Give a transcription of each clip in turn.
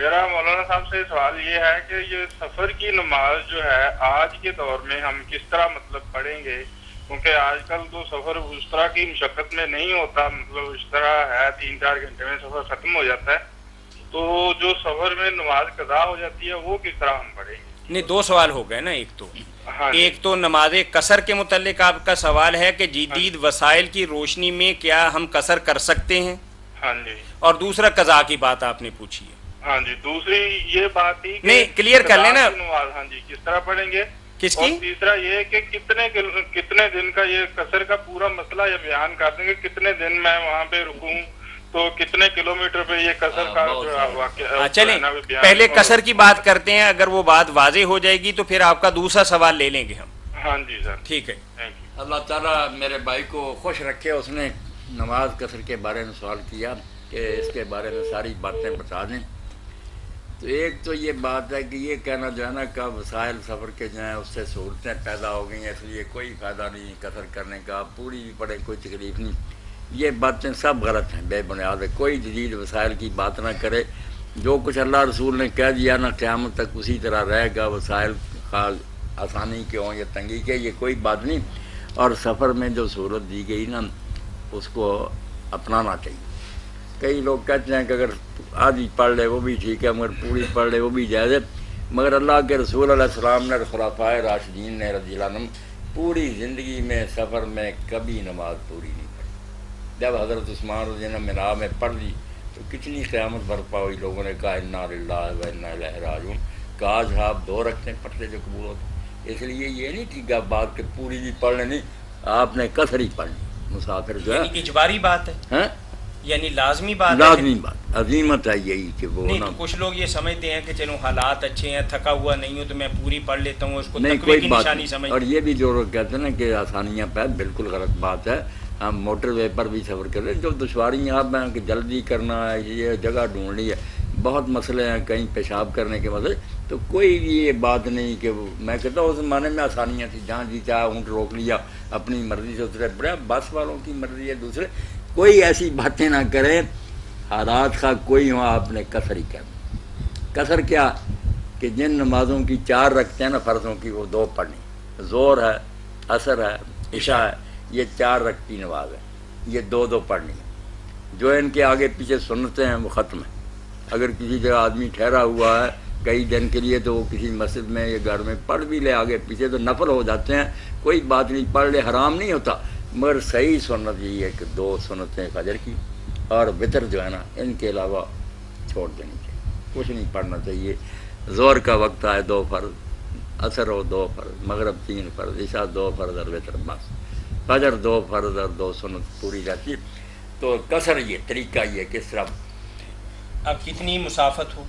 میرا مولانا صاحب سے سوال یہ ہے کہ یہ سفر کی نماز جو ہے آج کے دور میں ہم کس طرح مطلب پڑھیں گے، کیونکہ آج کل تو سفر اس طرح کی مشقت میں نہیں ہوتا، مطلب اس طرح ہے 3-4 گھنٹے میں سفر ختم ہو جاتا ہے، تو جو سفر میں نماز قضا ہو جاتی ہے وہ کس طرح ہم پڑھیں گے؟ نہیں، دو سوال ہو گئے نا. ہاں جی، ایک تو نماز قصر کے متعلق آپ کا سوال ہے کہ جدید وسائل کی روشنی میں کیا ہم قصر کر سکتے ہیں، ہاں جی، اور دوسرا قضا کی بات آپ نے پوچھی ہے. ہاں جی. دوسری یہ بات تھی کہ نہیں، کلیئر کر قضا لینا. کی نماز ہاں جی کس طرح پڑھیں گے، کس اور کی؟ تیسرا یہ کہ کتنے دن کا یہ قصر کا پورا مسئلہ یہ بیان کر دیں گے، کتنے دن میں وہاں پہ رکوں تو کتنے کلومیٹر پہ یہ قصر کا جو واقعہ چلیں پہلے قصر کی بات کرتے ہیں، اگر وہ بات واضح ہو جائے گی تو پھر آپ کا دوسرا سوال لے لیں گے ہم. ہاں جی سر، ٹھیک ہے. Thank you. اللہ تعالیٰ میرے بھائی کو خوش رکھے، اس نے نماز قصر کے بارے میں سوال کیا کہ اس کے بارے میں ساری باتیں بتا دیں. تو ایک تو یہ بات ہے کہ یہ کہنا جو ہے نا کہ وسائل سفر کے جو ہیں اس سے سہولتیں پیدا ہو گئی ہیں، اس لیے کوئی فائدہ نہیں قصر کرنے کا، پوری بھی پڑے کوئی تکلیف نہیں. یہ باتیں سب غلط ہیں، بے بنیاد ہے. کوئی جدید وسائل کی بات نہ کرے. جو کچھ اللہ رسول نے کہہ دیا نا قیامت تک اسی طرح رہے گا. وسائل آسانی کے ہوں یا تنگی کے، یہ کوئی بات نہیں. اور سفر میں جو سہولت دی گئی نا اس کو اپنانا چاہیے. کئی لوگ کہتے ہیں کہ اگر آدھی پڑھ لے وہ بھی ٹھیک ہے، مگر پوری پڑھ لے وہ بھی جائز ہے. مگر اللہ کے رسول علیہ السلام نے، خلفائے راشدین نے رضی اللہ عنہم پوری زندگی میں سفر میں کبھی نماز پوری نہیں پڑھی. جب حضرت عثمان رضی اللہ عنہ میراب میں پڑھ لی تو کتنی قیامت برپا ہوئی. لوگوں نے کہا انا للہ و انا الیہ راجعون. کاش آپ 2 رکھتے پڑھتے جو قبول ہوتے. اس لیے یہ نہیں ٹھیک ہے بات کہ پوری بھی پڑھ لیں، نہیں، آپ نے قصر ہی پڑھنی. مسافر جو ہے یعنی اجباری بات ہے، یعنی لازمی بات ہے. لازمی بات، عظیمت ہے یہی کہ وہ نہیں تو کچھ لوگ یہ سمجھتے ہیں کہ چلو حالات اچھے ہیں، تھکا ہوا نہیں ہوں تو میں پوری پڑھ لیتا ہوں، اس کو نہیں، تقوی کوئی کی بات نشانی نہیں. سمجھتے اور ہیں. یہ بھی جو لوگ کہتے ہیں نا کہ آسانیاں پہ، بالکل غلط بات ہے. ہم موٹر وے پر بھی سفر کر رہے ہیں، جو دشواریاں آپ ہیں کہ جلدی کرنا ہے، یہ جگہ ڈھونڈنی ہے، بہت مسئلے ہیں، کہیں پیشاب کرنے کے مسئلے. تو کوئی بھی یہ بات نہیں کہ میں کہتا ہوں اس زمانے میں آسانیاں تھیں، جہاں جی چاہے اونٹ روک لیا، اپنی مرضی سے اترے پڑے. بس والوں کی مرضی ہے. دوسرے کوئی ایسی باتیں نہ کریں، حالات کا کوئی ہو آپ نے قصر ہی کرنا. قصر کیا کہ جن نمازوں کی 4 رکھتے ہیں نا فرضوں کی، وہ 2 پڑھنی. ظہر ہے، عصر ہے، عشاء ہے، یہ 4 رکعتی نماز ہے، یہ 2 پڑھنی ہے. جو ان کے آگے پیچھے سنتے ہیں وہ ختم ہے. اگر کسی جگہ آدمی ٹھہرا ہوا ہے کئی دن کے لیے تو وہ کسی مسجد میں یا گھر میں پڑھ بھی لے آگے پیچھے تو نفل ہو جاتے ہیں، کوئی بات نہیں، پڑھ لے، حرام نہیں ہوتا. مگر صحیح سنت یہی ہے کہ 2 سنتیں فجر کی اور وطر جو ہے نا ان کے علاوہ چھوڑ دینی چاہیے، کچھ نہیں پڑھنا چاہیے. ظہر کا وقت آئے 2 فرض، عصر ہو 2 فرض، مغرب 3 فرض، عشاء 2 فرض اور وطر بس. فجر 2 فرض اور 2 سنت پوری جاتی ہے. تو قصر یہ طریقہ یہ کس طرح. اب کتنی مسافت ہو.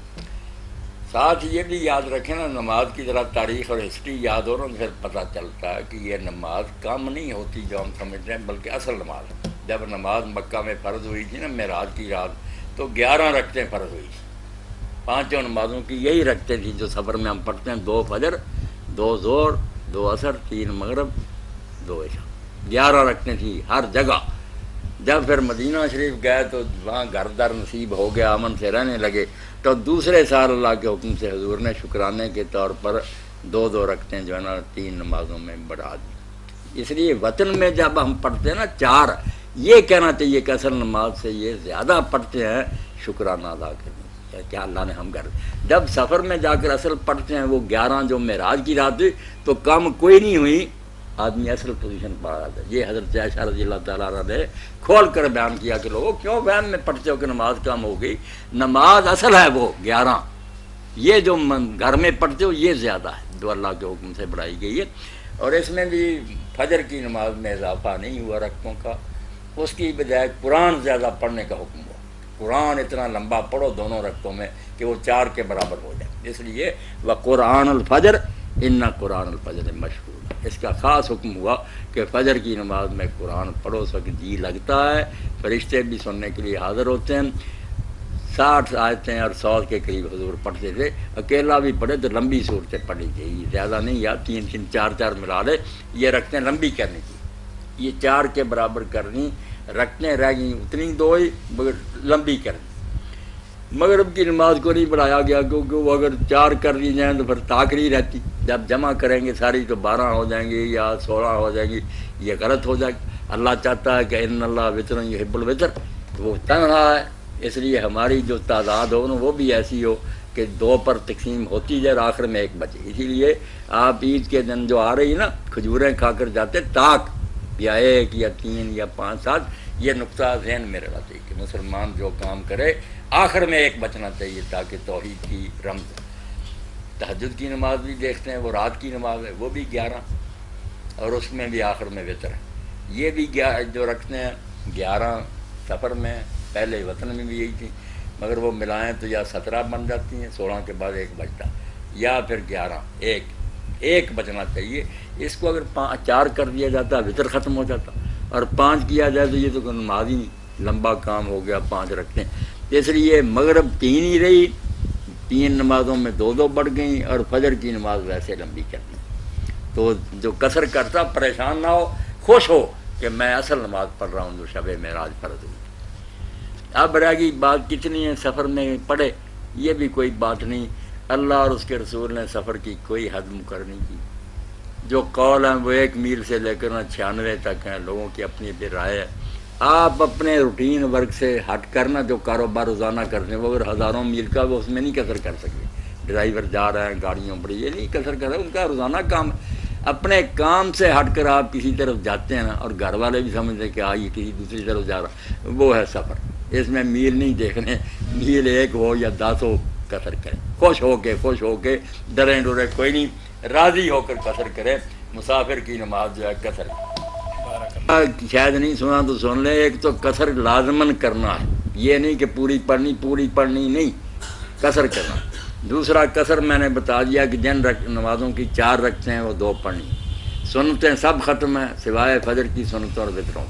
ساتھ یہ بھی یاد رکھیں نا، نماز کی ذرا تاریخ اور ہسٹری یاد ہو نا پھر پتہ چلتا ہے کہ یہ نماز کم نہیں ہوتی جو ہم سمجھتے ہیں، بلکہ اصل نماز ہے. جب نماز مکہ میں فرض ہوئی تھی نا معراج کی رات، تو 11 رکعتیں فرض ہوئی تھی. 5 نمازوں کی یہی رکھتے تھی جو سفر میں ہم پڑھتے ہیں، 2 فجر، 2 ظہر، 2 عصر، 3 مغرب، 2 عشاء. 11 رکھتے تھی ہر جگہ. جب پھر مدینہ شریف گئے تو وہاں گھر در نصیب ہو گیا، امن سے رہنے لگے، تو دوسرے سال اللہ کے حکم سے حضور نے شکرانے کے طور پر 2 رکھتے جو ہے نا 3 نمازوں میں بڑھا دی. اس لیے وطن میں جب ہم پڑھتے ہیں نا 4، یہ کہنا چاہیے کہ اصل نماز سے یہ زیادہ پڑھتے ہیں شکرانہ ادا کرنے کیا اللہ نے ہم کر. جب سفر میں جا کر اصل پڑھتے ہیں وہ 11 جو معراج کی رات ہوئی تو کم کوئی نہیں ہوئی، آدمی اصل پوزیشن پر آ جاتا ہے. یہ حضرت عائشہ رضی اللہ تعالیٰ عنہ نے کھول کر بیان کیا کہ لوگوں کیوں وہم میں پڑھتے ہو کہ نماز کم ہو گئی. نماز اصل ہے وہ 11، یہ جو گھر میں پڑھتے ہو یہ زیادہ ہے جو اللہ کے حکم سے بڑھائی گئی ہے. اور اس میں بھی فجر کی نماز میں اضافہ نہیں ہوا رکعتوں کا، اس کی بجائے قرآن زیادہ پڑھنے کا حکم ہوا. قرآن اتنا لمبا پڑھو دونوں رکعتوں میں کہ وہ 4 کے برابر ہو جائے. اس لیے وقرآن الفجر ان قرآن الفجر مشہور، اس کا خاص حکم ہوا کہ فجر کی نماز میں قرآن پڑھو. اس وقت جی لگتا ہے، فرشتے بھی سننے کے لیے حاضر ہوتے ہیں. 60 آیتیں اور 100 کے قریب حضور پڑھتے تھے. اکیلا بھی پڑھے تو لمبی صورتیں پڑھی چاہیے، زیادہ نہیں، یا 3 4 ملا لے. یہ رکھتے ہیں لمبی کرنی کی، یہ 4 کے برابر کرنی، رکھتے رہ گئی اتنی 2 ہی مگر لمبی کرنی. مغرب کی نماز کو نہیں پڑھایا گیا کیونکہ وہ اگر 4 کر لی جائیں تو پھر طاقت نہیں رہتی، جب جمع کریں گے ساری تو 12 ہو جائیں گی یا 16 ہو جائیں گی، یہ غلط ہو جائے گا۔ اللہ چاہتا ہے کہ ان اللہ وطر یحب الوطر، وہ تنہا ہے، اس لیے ہماری جو تعداد ہو نا وہ بھی ایسی ہو کہ 2 پر تقسیم ہوتی جائے اور آخر میں 1 بچے۔ اسی لیے آپ عید کے دن جو آ رہی نا کھجوریں کھا کر جاتے تاک یا 1 یا 3 یا 5 7، یہ نقطہ ذہن میں رہنا چاہیے کہ مسلمان جو کام کرے آخر میں 1 بچنا چاہیے تاکہ توحید کی رمز۔ تہجد کی نماز بھی دیکھتے ہیں، وہ رات کی نماز ہے، وہ بھی 11 اور اس میں بھی آخر میں وطر ہے۔ یہ بھی جو رکھتے ہیں 11 سفر میں، پہلے وطن میں بھی یہی تھی، مگر وہ ملائیں تو یا 17 بن جاتی ہیں، 16 کے بعد 1 بچتا، یا پھر 11 ایک بچنا چاہیے۔ اس کو اگر 4 کر دیا جاتا وطر ختم ہو جاتا، اور 5 کیا جائے تو یہ تو کوئی نماز ہی نہیں، لمبا کام ہو گیا، 5 رکھتے ہیں۔ اس لیے مغرب 3 ہی رہی، 3 نمازوں میں 2 بڑھ گئیں، اور فجر کی نماز ویسے لمبی کرنی۔ تو جو قصر کرتا پریشان نہ ہو، خوش ہو کہ میں اصل نماز پڑھ رہا ہوں جو شب معراج فرض ہوئی۔ اب رہ گئی بات کتنی ہے سفر میں پڑھے، یہ بھی کوئی بات نہیں، اللہ اور اس کے رسول نے سفر کی کوئی حد مقرر نہیں کی۔ جو قول ہیں وہ 1 میل سے لے کر 96 تک ہیں، لوگوں کی اپنی اپنی رائے ہے۔ آپ اپنے روٹین ورک سے ہٹ کرنا جو کاروبار روزانہ کرتے ہیں، وہ اگر ہزاروں میل کا وہ اس میں نہیں قصر کر سکتے۔ ڈرائیور جا رہے ہیں گاڑیوں پر، یہ نہیں قصر کر رہے، ان کا روزانہ کام ہے۔ اپنے کام سے ہٹ کر آپ کسی طرف جاتے ہیں نا، اور گھر والے بھی سمجھتے ہیں کہ یہ کسی دوسری طرف جا رہا، وہ ہے سفر۔ اس میں میل نہیں دیکھنے، میل 1 ہو یا 10 ہو، قصر کریں خوش ہو کے، ڈریں ڈرے کوئی نہیں، راضی ہو کر قصر کریں۔ مسافر کی نماز جو ہے قصر، شاید نہیں سنا تو سن لیں، ایک تو قصر لازماً کرنا ہے، یہ نہیں کہ پوری پڑھنی نہیں، قصر کرنا۔ دوسرا قصر میں نے بتا دیا کہ جن نمازوں کی 4 رکھتے ہیں وہ 2 پڑھنی، سنتیں سب ختم ہیں سوائے فجر کی سنتوں اور وطروں۔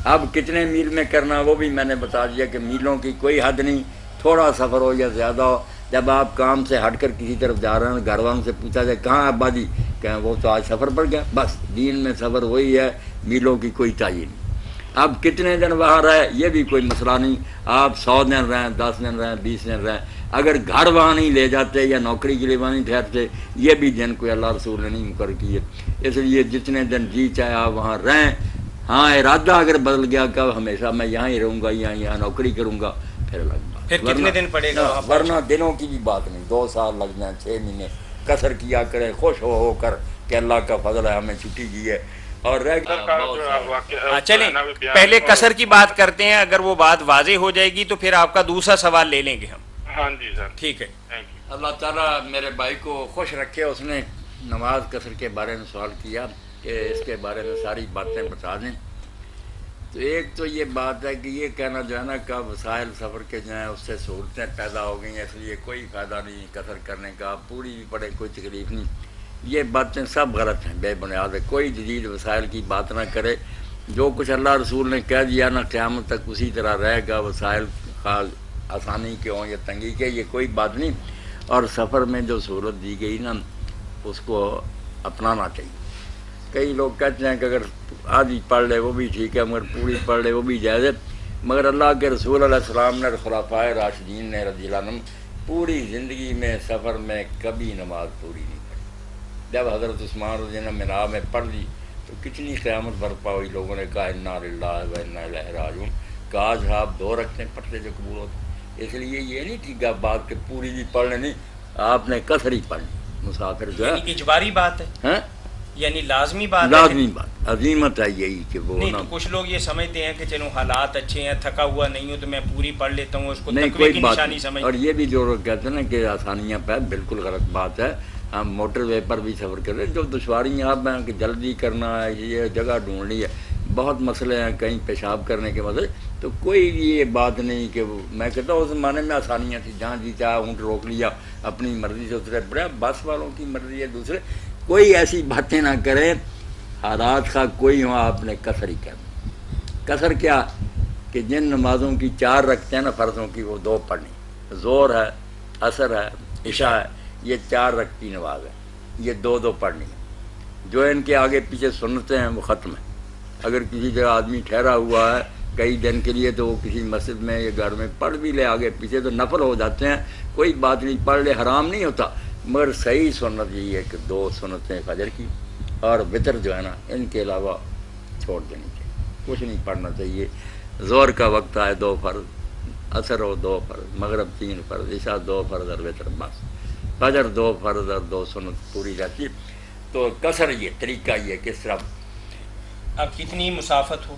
اب کتنے میل میں کرنا وہ بھی میں نے بتا دیا کہ میلوں کی کوئی حد نہیں، تھوڑا سفر ہو یا زیادہ ہو۔ جب آپ کام سے ہٹ کر کسی طرف جا رہے ہیں، گھر والوں سے پوچھا جائے کہاں ابا جی، کہیں وہ تو آج سفر پڑ گیا، بس دین میں سفر وہی ہے، میلوں کی کوئی تعین نہیں۔ اب کتنے دن وہاں رہے یہ بھی کوئی مسئلہ نہیں، آپ 100 دن رہیں، 10 دن رہیں، 20 دن رہیں، اگر گھر وہاں نہیں لے جاتے یا نوکری کے لیے وہاں نہیں ٹھہرتے، یہ بھی دن کوئی اللہ رسول نے نہیں مقرر کیے۔ اس لیے جتنے دن جی چاہے آپ وہاں رہیں، ہاں ارادہ اگر بدل گیا کہ ہمیشہ میں یہاں ہی رہوں گا یا یہاں نوکری کروں گا، پھر الگ بات۔ پھر کتنے دن پڑے گا؟ ورنہ دنوں کی بھی بات نہیں، 2 سال لگ جائیں، 6 مہینے، قصر کیا کرے خوش ہو کر کہ اللہ کا فضل ہے ہمیں چھٹی دی ہے۔ اور چلیں پہلے قصر کی بات کرتے ہیں، اگر وہ بات واضح ہو جائے گی تو پھر آپ کا دوسرا سوال لے لیں گے ہم۔ ہاں جی سر، ٹھیک ہے۔ اللہ تعالیٰ میرے بھائی کو خوش رکھے، اس نے نماز قصر کے بارے میں سوال کیا کہ اس کے بارے میں ساری باتیں بتا دیں۔ تو ایک تو یہ بات ہے کہ یہ کہنا جو ہے نا کہ وسائل سفر کے جو ہیں اس سے سہولتیں پیدا ہو گئی ہیں، اس لیے کوئی فائدہ نہیں قصر کرنے کا، پوری بھی پڑے کوئی تکلیف نہیں، یہ باتیں سب غلط ہیں، بے بنیاد ہے۔ کوئی جدید وسائل کی بات نہ کرے، جو کچھ اللہ رسول نے کہہ دیا نا قیامت تک اسی طرح رہے گا، وسائل خاص آسانی کے ہوں یا تنگی کے، یہ کوئی بات نہیں۔ اور سفر میں جو سہولت دی گئی نا اس کو اپنانا چاہیے۔ کئی لوگ کہتے ہیں کہ اگر آدھی پڑھ لے وہ بھی ٹھیک ہے، مگر پوری پڑھ لے وہ بھی جائز ہے، مگر اللہ کے رسول علیہ السلام نے، خلفائے راشدین نے رضی اللہ عنہم پوری زندگی میں سفر میں کبھی نماز پوری نہیں پڑھی۔ جب حضرت عثمان رضی اللہ عنہ مینا میں پڑھ لی تو کتنی قیامت برپا ہوئی، لوگوں نے کہا انا للہ و انا الیہ راجعون، کاش آپ 2 رکھتے ہیں پڑھتے جو قبول ہوتے۔ اس لیے یہ نہیں ٹھیک ہے بات کہ پوری بھی پڑھ لیں، آپ نے قصر ہی پڑھ لی۔ مسافر جو ہے اجباری بات ہے، یعنی لازمی بات ہے، لازمی بات، عظیمت ہے یہی کہ وہ نہیں۔ تو کچھ لوگ یہ سمجھتے ہیں کہ چلو حالات اچھے ہیں، تھکا ہوا نہیں ہوں تو میں پوری پڑھ لیتا ہوں، اس کو نہیں تقوی کوئی کی بات نشانی نہیں۔ سمجھ۔ اور یہ بھی جو لوگ کہتے ہیں نا کہ آسانیاں پہ، بالکل غلط بات ہے۔ ہم موٹر وے پر بھی سفر کر رہے ہیں، جو دشواریاں آپ ہیں کہ جلدی کرنا ہے، یہ جگہ ڈھونڈنی ہے، بہت مسئلے ہیں، کہیں پیشاب کرنے کے مسئلے، تو کوئی یہ بات نہیں کہ میں کہتا ہوں اس زمانے میں آسانیاں تھیں، جہاں جی چاہے اونٹ روک لیا، اپنی مرضی سے اترے پڑے، بس والوں کی مرضی ہے دوسرے، کوئی ایسی باتیں نہ کریں، حالات کا کوئی ہو آپ نے قصر ہی کرنا۔ قصر کیا کہ جن نمازوں کی 4 رکھتے ہیں نا فرضوں کی، وہ 2 پڑھنی، ظہر ہے، عصر ہے، عشاء ہے، یہ 4 رکعتی نماز ہے، یہ 2 پڑھنی ہے۔ جو ان کے آگے پیچھے سنتے ہیں وہ ختم ہے۔ اگر کسی جگہ آدمی ٹھہرا ہوا ہے کئی دن کے لیے تو وہ کسی مسجد میں یا گھر میں پڑھ بھی لے، آگے پیچھے تو نفل ہو جاتے ہیں، کوئی بات نہیں، پڑھ لے، حرام نہیں ہوتا، مگر صحیح سنت یہ ہے کہ 2 سنتیں فجر کی اور وطر جو ہے نا ان کے علاوہ چھوڑ دینی چاہیے، کچھ نہیں پڑھنا چاہیے۔ ظہر کا وقت آئے 2 فرض، عصر ہو 2 فرض، مغرب 3 فرض، عشاء 2 فرض اور وطر بس، فجر 2 فرض اور 2 سنت پوری رہتی۔ تو قصر یہ طریقہ یہ کس طرح اب کتنی مسافت ہو۔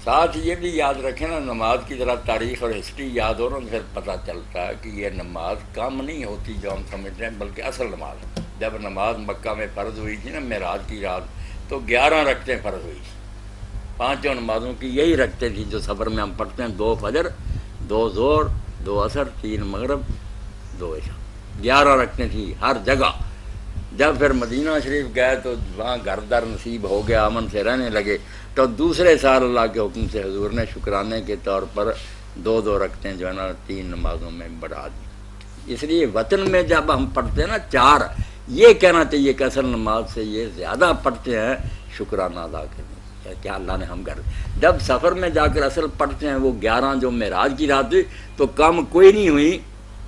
ساتھ یہ بھی یاد رکھیں نا، نماز کی ذرا تاریخ اور ہسٹری یاد ہو نا پھر پتہ چلتا ہے کہ یہ نماز کم نہیں ہوتی جو ہم سمجھتے ہیں، بلکہ اصل نماز ہے۔ جب نماز مکہ میں فرض ہوئی تھی نا معراج کی رات، تو 11 رکعتیں فرض ہوئی تھی، 5 نمازوں کی یہی رکھتے تھی جو سفر میں ہم پڑھتے ہیں، 2 فجر، 2 ظہر، 2 عصر، 3 مغرب، 2 عشاء، 11 رکھتے تھی ہر جگہ۔ جب پھر مدینہ شریف گئے تو وہاں گھر در نصیب ہو گیا، امن سے رہنے لگے، تو دوسرے سال اللہ کے حکم سے حضور نے شکرانے کے طور پر 2 رکعتیں جو ہے نا 3 نمازوں میں بڑھا دی۔ اس لیے وطن میں جب ہم پڑھتے ہیں نا 4، یہ کہنا چاہیے کہ اصل نماز سے یہ زیادہ پڑھتے ہیں شکرانہ ادا کرنے کیا اللہ نے ہم کر۔ جب سفر میں جا کر اصل پڑھتے ہیں وہ 11 جو معراج کی رات ہوئی تو کم کوئی نہیں ہوئی،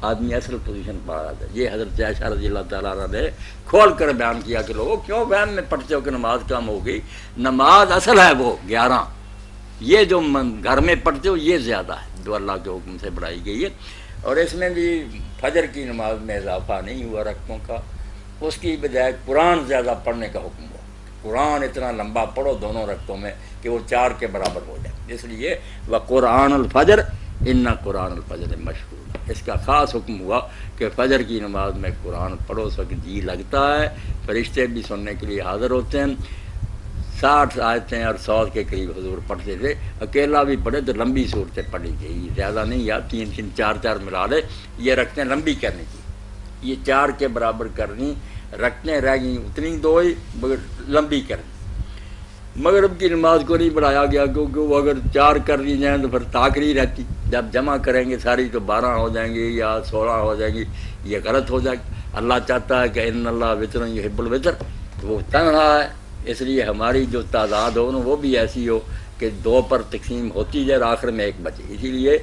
آدمی اصل پوزیشن پا رہا تھا۔ یہ حضرت عائشہ رضی اللہ تعالیٰ عنہ نے کھول کر بیان کیا کہ لوگوں کیوں وہم میں پڑھتے ہو کہ نماز کم ہو گئی، نماز اصل ہے وہ 11، یہ جو گھر میں پڑھتے ہو یہ زیادہ ہے جو اللہ کے حکم سے بڑھائی گئی ہے۔ اور اس میں بھی فجر کی نماز میں اضافہ نہیں ہوا رکعتوں کا، اس کی بجائے قرآن زیادہ پڑھنے کا حکم ہوا، قرآن اتنا لمبا پڑھو دونوں رکعتوں میں کہ وہ 4 کے برابر ہو جائے۔ اس لیے وقرآن الفجر ان قرآن الفجر مشہور، اس کا خاص حکم ہوا کہ فجر کی نماز میں قرآن پڑھو، اس وقت جی لگتا ہے، فرشتے بھی سننے کے لیے حاضر ہوتے ہیں۔ 60 آیتیں اور 100 کے قریب حضور پڑھتے تھے، اکیلا بھی پڑھے تو لمبی صورتیں پڑھی چاہیے، زیادہ نہیں، یا 3 4 ملا لے، یہ رکھتے لمبی کرنی چاہیے، یہ 4 کے برابر کرنی، رکھتے رہ گئی اتنی 2 ہی مگر لمبی کرنی۔ مغرب کی نماز کو نہیں بڑھایا گیا کیونکہ وہ اگر 4 کر دی جائیں تو پھر تاخری رہتی، جب جمع کریں گے ساری تو 12 ہو جائیں گی یا 16 ہو جائیں گی، یہ غلط ہو جائے گی۔ اللہ چاہتا ہے کہ ان اللہ وطر یحب الوطر، وہ تنہا ہے، اس لیے ہماری جو تعداد ہو نا وہ بھی ایسی ہو کہ 2 پر تقسیم ہوتی جائے اور آخر میں 1 بچے۔ اسی لیے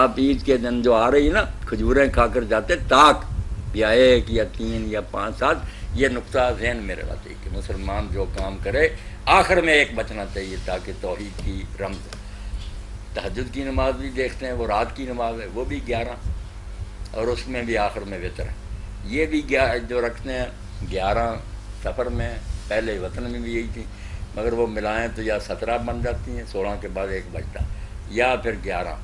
آپ عید کے دن جو آ رہی نا کھجوریں کھا کر جاتے تاک، یا 1 یا 3 یا 5 7، یہ نقطہ ذہن میں رہنا چاہیے کہ مسلمان جو کام کرے آخر میں 1 بچنا چاہیے تاکہ توحید کی رمز۔ تہجد کی نماز بھی دیکھتے ہیں، وہ رات کی نماز ہے، وہ بھی 11، اور اس میں بھی آخر میں وطر ہے، یہ بھی جو رکھتے ہیں 11 سفر میں، پہلے وطن میں بھی یہی تھی، مگر وہ ملائیں تو یا 17 بن جاتی ہیں، 16 کے بعد 1 بچتا، یا پھر 11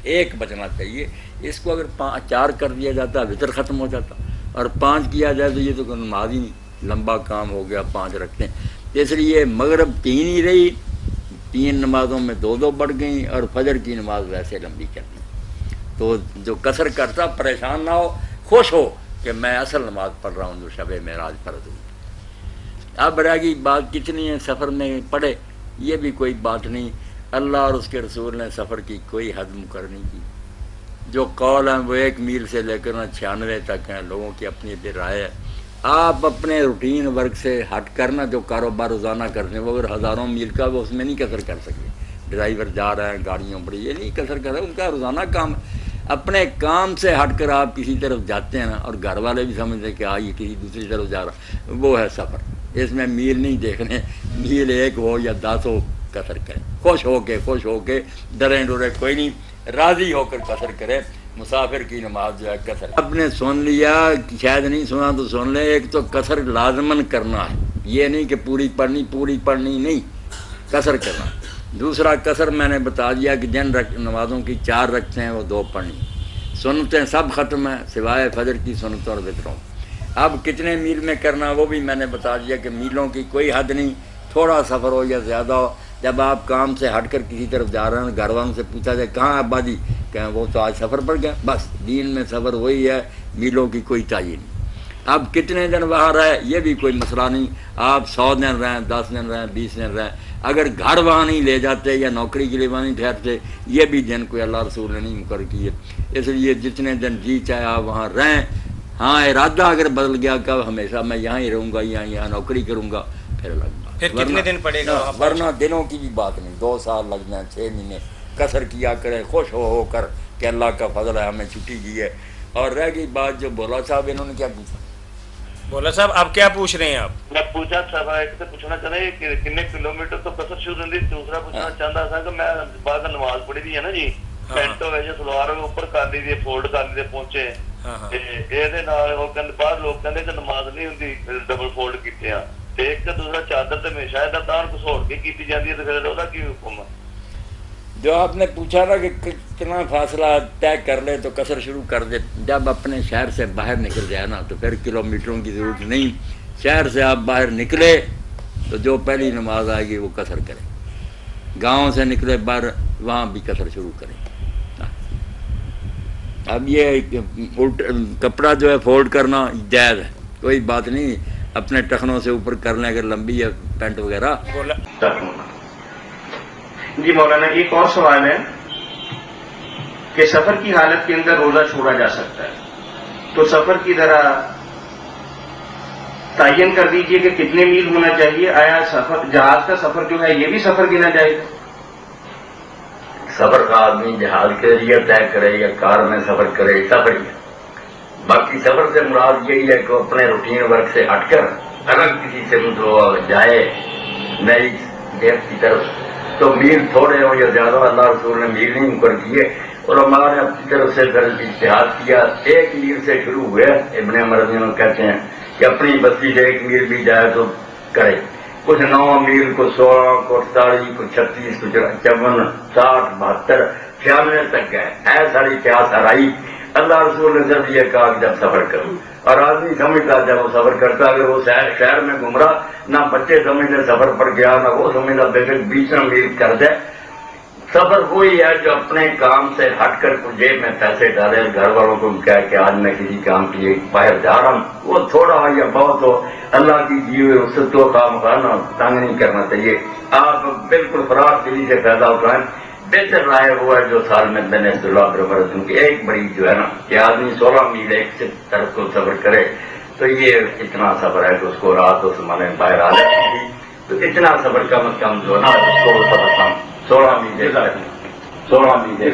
ایک بچنا چاہیے۔ اس کو اگر 4 کر دیا جاتا وطر ختم ہو جاتا، اور 5 کیا جائے تو یہ تو نماز ہی نہیں، لمبا کام ہو گیا، 5 رکھتے ہیں۔ اس لیے مغرب 3 ہی رہی، 3 نمازوں میں 2 بڑھ گئیں، اور فجر کی نماز ویسے لمبی کر دی۔ تو جو قصر کرتا پریشان نہ ہو، خوش ہو کہ میں اصل نماز پڑھ رہا ہوں جو شب معراج فرض ہوئی۔ اب رہ گئی بات کتنی ہے سفر میں پڑھے، یہ بھی کوئی بات نہیں، اللہ اور اس کے رسول نے سفر کی کوئی حد مقرر نہیں کی۔ جو قول ہیں وہ 1 میل سے لے کر 96 تک ہیں، لوگوں کی اپنی اپنی رائے ہے۔ آپ اپنے روٹین ورک سے ہٹ کرنا جو کاروبار روزانہ کرتے ہیں، وہ اگر ہزاروں میل کا وہ اس میں نہیں قصر کر سکتے۔ ڈرائیور جا رہے ہیں گاڑیوں پر، یہ نہیں قصر کر رہے، ان کا روزانہ کام ہے۔ اپنے کام سے ہٹ کر آپ کسی طرف جاتے ہیں نا، اور گھر والے بھی سمجھتے ہیں کہ یہ کسی دوسری طرف جا رہا، وہ ہے سفر۔ اس میں میل نہیں دیکھنے، میل 1 ہو یا 10 ہو، قصر کریں، خوش ہو کے ڈریں ڈرے کوئی نہیں، راضی ہو کر قصر کرے۔ مسافر کی نماز جو ہے قصر، آپ نے سن لیا، شاید نہیں سنا تو سن لیں، ایک تو قصر لازماً کرنا ہے، یہ نہیں کہ پوری پڑھنی نہیں، قصر کرنا۔ دوسرا قصر میں نے بتا دیا کہ جن نمازوں کی 4 رکھتے ہیں وہ 2 پڑھنی، سنتیں سب ختم ہیں سوائے فجر کی سنتوں اور وطروں۔ اب کتنے میل میں کرنا وہ بھی میں نے بتا دیا کہ میلوں کی کوئی حد نہیں، تھوڑا سفر ہو یا زیادہ ہو۔ جب آپ کام سے ہٹ کر کسی طرف جا رہے ہیں، گھر والوں سے پوچھا جائے کہاں ابا جی، کہیں وہ تو آج سفر پر گیا، بس دین میں سفر وہی ہے، میلوں کی کوئی تعین نہیں۔ اب کتنے دن وہاں رہے یہ بھی کوئی مسئلہ نہیں، آپ 100 دن رہیں، 10 دن رہیں، 20 دن رہیں، اگر گھر وہاں نہیں لے جاتے یا نوکری کے لیے وہاں نہیں ٹھہرتے، یہ بھی دن کوئی اللہ رسول نے نہیں مقرر کیے۔ اس لیے جتنے دن جی چاہے آپ وہاں رہیں، ہاں ارادہ اگر بدل گیا کہ ہمیشہ میں یہاں ہی رہوں گا یا یہاں نوکری کروں گا، پھر الگ بات۔ پھر کتنے دن پڑے گا؟ ورنہ دنوں کی بھی بات نہیں، 2 سال لگ جائیں، 6 مہینے قصر کیا کرے خوش ہو کر کہ اللہ کا فضل ہے ہمیں چھٹی دی ہے۔ اور رہ گئی بات جو بولا صاحب، انہوں نے کیا پوچھا؟ بولا صاحب آپ کیا پوچھ رہے ہیں؟ آپ میں پوچھا صاحب ایک سے پوچھنا چاہ رہے کہ کتنے کلومیٹر تو قصر شروع ہوتی، دوسرا پوچھنا چاہتا تھا کہ میں بعد نماز پڑھی دی ہے نا جی، پینٹ ہوئے جو سلوار ہوئے اوپر کر لی دی، فولڈ کر لی دی پہنچے، بعض لوگ کہتے کہ نماز نہیں ہوتی ڈبل فولڈ کیتے ہیں، ایک تو دوسرا چادر تو ہمیشہ تان گھسوڑ کے کی جاتی ہے، تو پھر وہ کی حکم ہے؟ جو آپ نے پوچھا نا کہ کتنا فاصلہ طے کر لے تو قصر شروع کر دے، جب اپنے شہر سے باہر نکل جائے نا تو پھر کلومیٹروں کی ضرورت نہیں، شہر سے آپ باہر نکلے تو جو پہلی نماز آئے گی وہ قصر کرے، گاؤں سے نکلے باہر وہاں بھی قصر شروع کرے۔ اب یہ کپڑا جو ہے فولڈ کرنا جائز ہے، کوئی بات نہیں، اپنے ٹخنوں سے اوپر کر لیں اگر لمبی ہے پینٹ وغیرہ۔ جی مولانا ایک اور سوال ہے کہ سفر کی حالت کے اندر روزہ چھوڑا جا سکتا ہے، تو سفر کی ذرا تعین کر دیجئے کہ کتنے میل ہونا چاہیے، آیا سفر جہاز کا سفر جو ہے یہ بھی سفر گنا جائے گا؟ سفر کا آدمی جہاز کے ذریعے طے کرے یا کار میں سفر کرے، سفر ہی ہے۔ باقی سفر سے مراد یہی ہے کہ اپنے روٹین ورک سے ہٹ کر اگر کسی سے جائے نئی دیکھ کی طرف تو میل تھوڑے ہو یا زیادہ، اللہ رسول نے میل نہیں مقرر کیے، اور ہمارے اپنی طرف سے پھر اجتہاد کیا، 1 میل سے شروع ہوئے۔ ابن مرضی کہتے ہیں کہ اپنی بستی سے 1 میل بھی جائے تو کرے، کچھ 9 میل، کو 16، کو 48، کو 36، کو 54، 60، 72، 96 تک گئے۔ ایسا اتہاس ہرائی، اللہ رسول نے صرف یہ کہا کہ جب سفر کروں، اور آدمی سمجھتا جب وہ سفر کرتا، اگر وہ شہر میں گمراہ، نہ بچے سمجھتے سفر پر گیا، نہ وہ سمجھتا بیچ میں میل کر دے۔ سفر وہی ہے جو اپنے کام سے ہٹ کر کچھ جیب میں پیسے ڈالے، گھر والوں کو کہے کہ آج میں کسی کام کے لیے باہر جا رہا ہوں، وہ تھوڑا ہو یا بہت ہو، اللہ کی دی ہوئی اس سے تو کام کرنا، تنگ نہیں کرنا چاہیے۔ آپ بالکل فراغ دلی سے پیدا اٹھائیں، بہتر رائے وہ ہے جو سال میں میں نے کی ایک بڑی جو ہے نا کہ آدمی 16 میل ایک سے طرف کو سفر کرے، تو یہ اتنا سفر ہے کہ اس کو رات اس زمانے میں باہر آ جاتی تھی، تو اتنا سفر کم از کم جو ہے نا اس کو 16 میل 16 میل